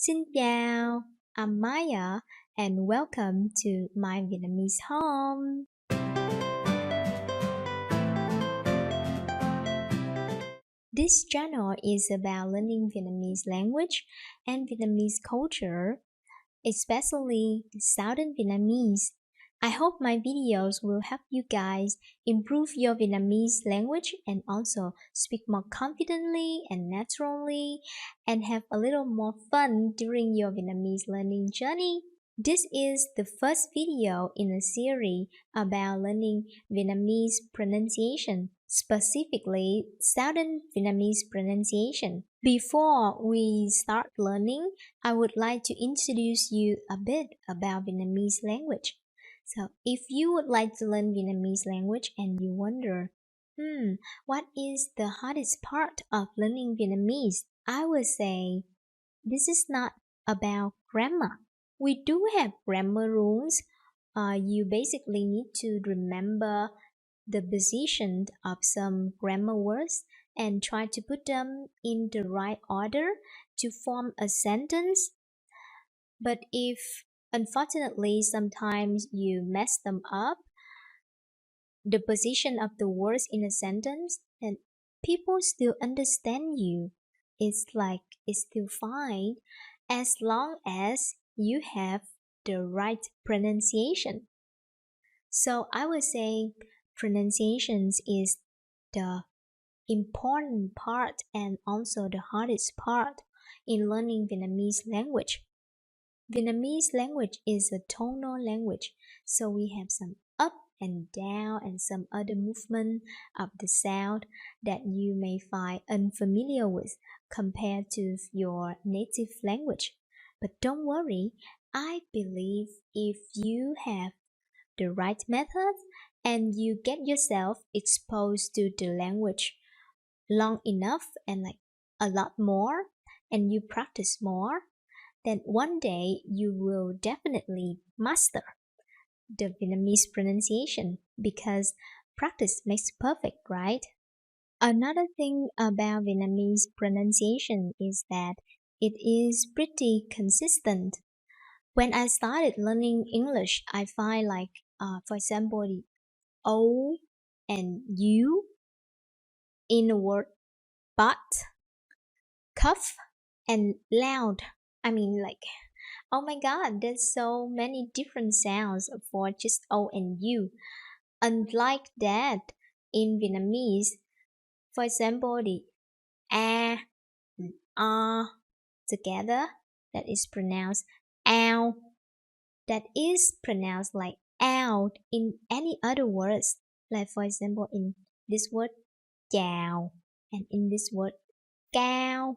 Xin chào, I'm Maia and welcome to my Vietnamese home. This channel is about learning Vietnamese language and Vietnamese culture, especially Southern Vietnamese. I hope my videos will help you guys improve your Vietnamese language and also speak more confidently and naturally and have a little more fun during your Vietnamese learning journey. This is the first video in a series about learning Vietnamese pronunciation, specifically Southern Vietnamese pronunciation. Before we start learning, I would like to introduce you a bit about Vietnamese language. So, if you would like to learn Vietnamese language and you wonder, what is the hardest part of learning Vietnamese? I would say this is not about grammar. We do have grammar rules. You basically need to remember the position of some grammar words and try to put them in the right order to form a sentence. But if unfortunately sometimes you mess them up, the position of the words in a sentence, and people still understand you. It's still fine as long as you have the right pronunciation. So I would say pronunciations is the important part and also the hardest part in learning Vietnamese language. Vietnamese language is a tonal language, so we have some up and down and some other movement of the sound that you may find unfamiliar with compared to your native language. But don't worry, I believe if you have the right methods and you get yourself exposed to the language long enough and a lot more and you practice more, then one day you will definitely master the Vietnamese pronunciation because practice makes perfect, right? Another thing about Vietnamese pronunciation is that it is pretty consistent. When I started learning English, I find for example, the O and U in the word but, cuff, and loud. Oh my god, there's so many different sounds for just O and U. Unlike that, in Vietnamese, for example, the A and R together, that is pronounced ow. That is pronounced like out in any other words. Like for example, in this word chào and in this word cao.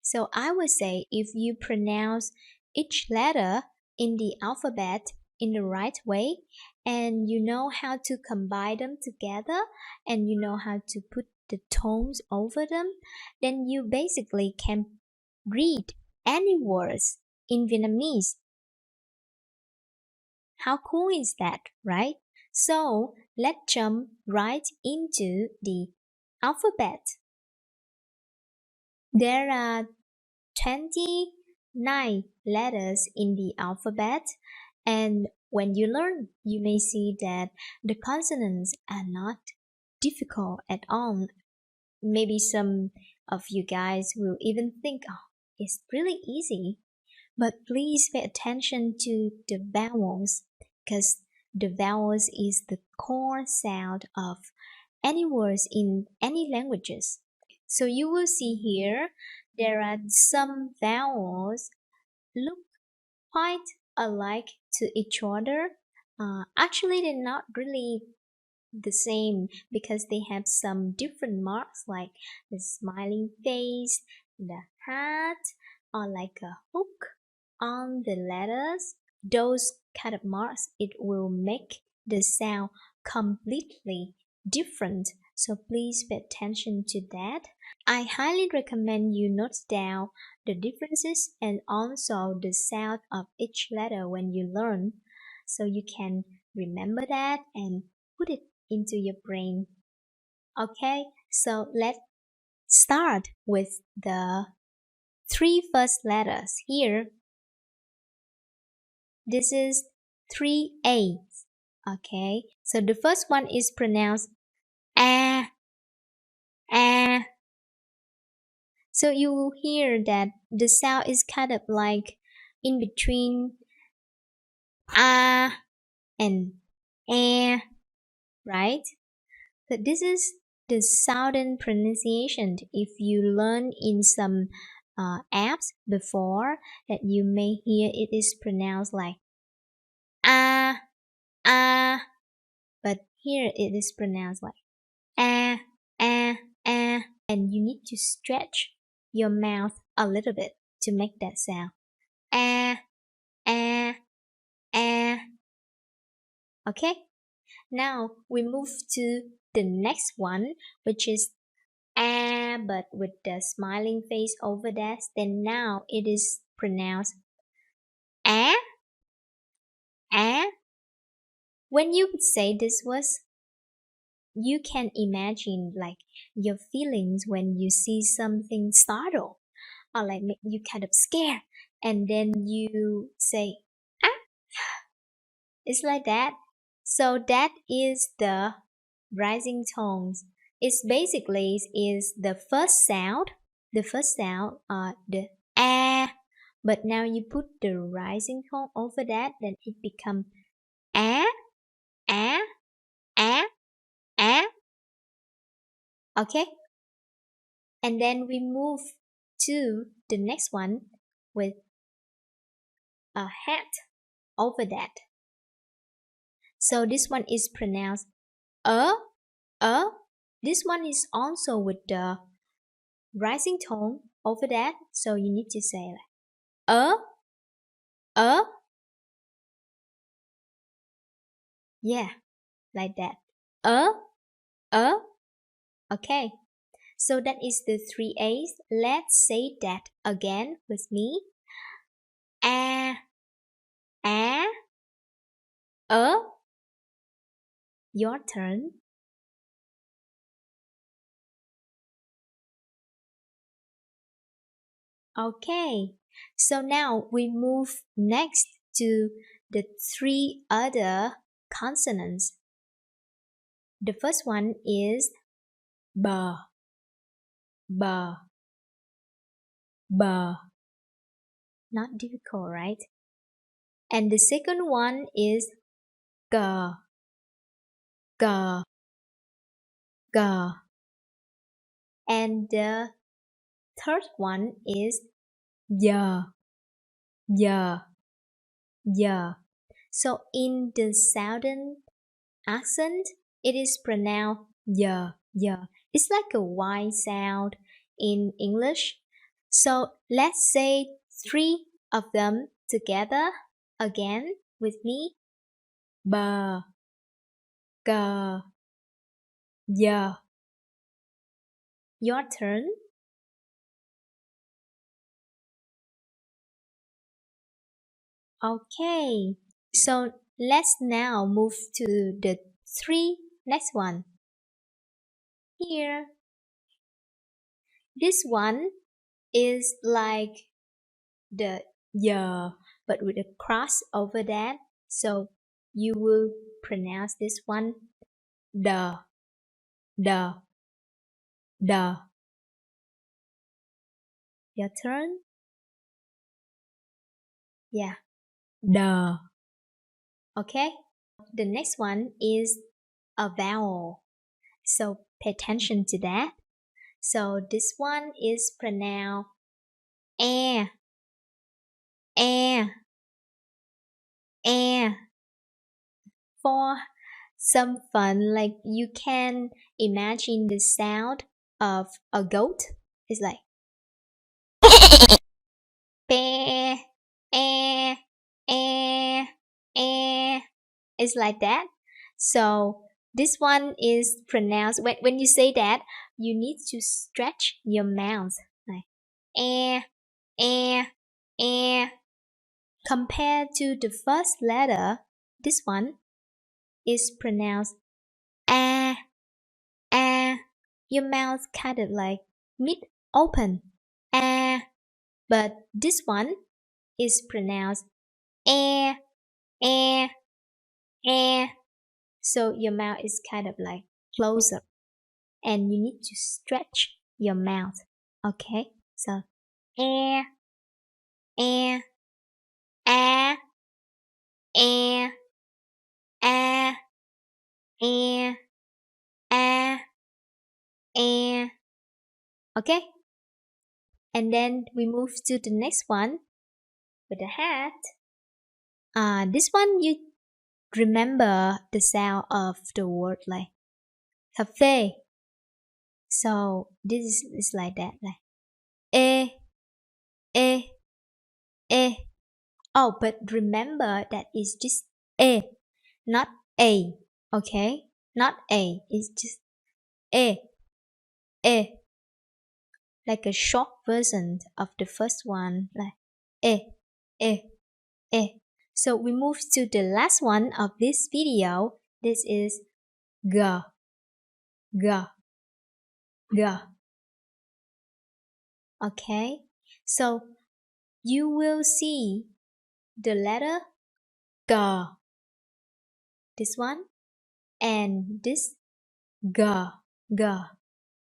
So I would say if you pronounce each letter in the alphabet in the right way and you know how to combine them together and you know how to put the tones over them, then you basically can read any words in Vietnamese. How cool is that, right? So let's jump right into the alphabet. There are 29 letters in the alphabet, and when you learn, you may see that the consonants are not difficult at all. Maybe some of you guys will even think, oh, it's really easy. But please pay attention to the vowels, because the vowels is the core sound of any words in any languages. So you will see here, there are some vowels look quite alike to each other. Actually, they're not really the same because they have some different marks like the smiling face, the hat, or like a hook on the letters. Those kind of marks, it will make the sound completely different. So please pay attention to that. I highly recommend you note down the differences and also the sound of each letter when you learn, so you can remember that and put it into your brain. Okay, so let's start with the three first letters here. This is 3 A's. Okay, so the first one is pronounced a, a. So you will hear that the sound is kind of like in between a and a, right? So this is the Southern pronunciation. If you learn in some apps before, that you may hear it is pronounced like a, a, but here it is pronounced like a, a, a, and you need to stretch your mouth a little bit to make that sound. A, a, a. Okay, now we move to the next one, which is a, but with the smiling face over that. Then now it is pronounced a, a. When you say this was, you can imagine like your feelings when you see something startled or like make you kind of scared, and then you say ah. It's like that. So that is the rising tones. It's basically is the first sound, the a, but now you put the rising tone over that, then it becomes a, a, a, a. Okay, and then we move to the next one with a hat over that. So this one is pronounced a. This one is also with the rising tone over that, so you need to say like a. Yeah, like that. A. Okay, so that is the 3 A's. Let's say that again with me. A, a, a. Your turn. Okay, so now we move next to the 3 other consonants. The first one is b, b, b. Not difficult, right? And the second one is g, g, g. And the third one is yeah, yeah, yeah. So in the southern accent, it is pronounced yeah, yeah. It's like a Y sound in English. So let's say 3 of them together again with me. Ba, ga, yeah. Your turn. Okay, so let's now move to the 3 next one. Here, this one is like the yeah, but with a cross over that. So you will pronounce this one the, the, the. Your turn. Yeah, the. Okay, the next one is a vowel. So pay attention to that. So this one is pronounced eh, eh, eh. For some fun, like you can imagine the sound of a goat. It's like eh, eh, eh, eh. It's like that. So this one is pronounced when you say that, you need to stretch your mouth like eh, eh, eh. Compared to the first letter, this one is pronounced ah, ah. Your mouth kind of like mid open. Ah, But this one is pronounced eh, eh, eh. So your mouth is kind of like closer and you need to stretch your mouth. Okay, so eh, eh, ah, eh, ah, eh, ah, eh. Okay, and then we move to the next one with the hat. This one you remember the sound of the word like cafe. So this is like that, like eh, eh, eh. Oh, but remember that it's just eh, not a. Okay, not a. It's just eh, eh. Like a short version of the first one, like eh, eh, eh. So we move to the last one of this video. This is g, g, g. Okay, so you will see the letter g, this one, and this g, g.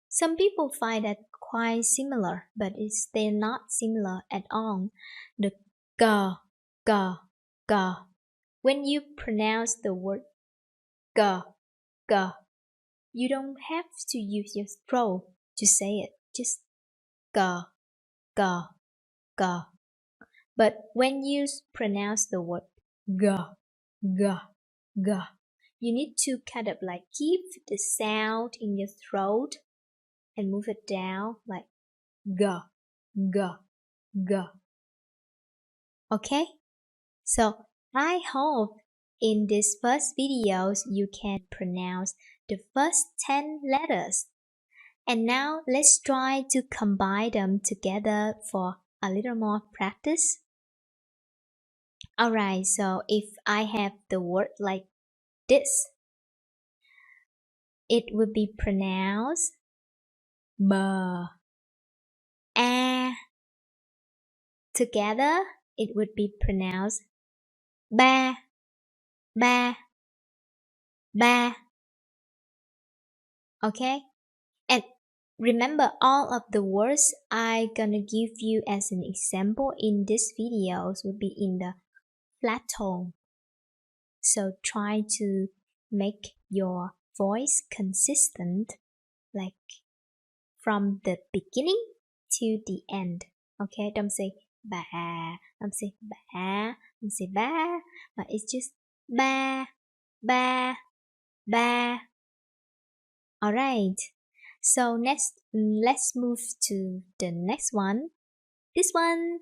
Some people find that quite similar, but they're not similar at all. The g, g, g. When you pronounce the word g, g, you don't have to use your throat to say it. Just g, g, g. But when you pronounce the word g, g, g, you need to kind of like keep the sound in your throat and move it down like g, g, g. Okay? So I hope in this first videos you can pronounce the first 10 letters. And now let's try to combine them together for a little more practice. Alright, so if I have the word like this, it would be pronounced b, a. Together, it would be pronounced ba, ba, ba. Okay? And remember all of the words I gonna give you as an example in this videos will be in the flat tone. So try to make your voice consistent, like from the beginning to the end. Okay, don't say ba, don't say ba, don't say ba, but it's just ba, ba, ba. Alright, so next, let's move to the next one. This one,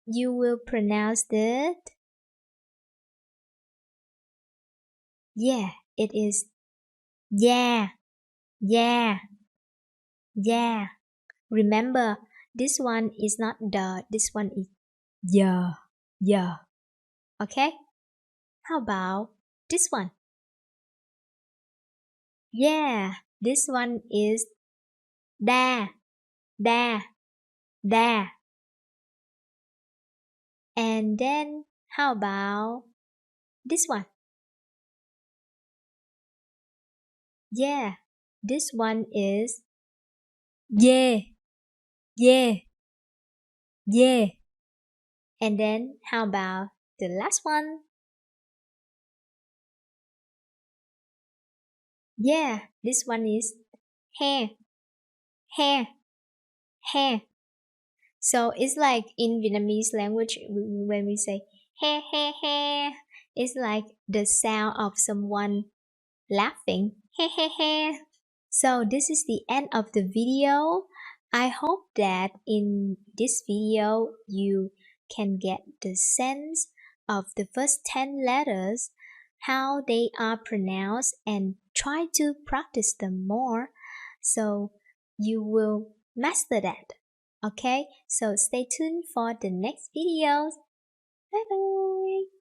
you will pronounce it. Yeah, it is yeah, yeah, yeah. Remember, this one is not the, this one is yeah, yeah. Okay? How about this one? Yeah, this one is da, da, da. And then how about this one? Yeah, this one is yeah, yeah, yeah. And then how about the last one? Yeah, this one is hair, hair, hair. So it's like in Vietnamese language when we say hair, hair, hair, it's like the sound of someone laughing. Hair, hair, hair. So this is the end of the video. I hope that in this video you can get the sense of the first 10 letters, how they are pronounced, and try to practice them more so you will master that. Okay, so stay tuned for the next videos. Bye bye.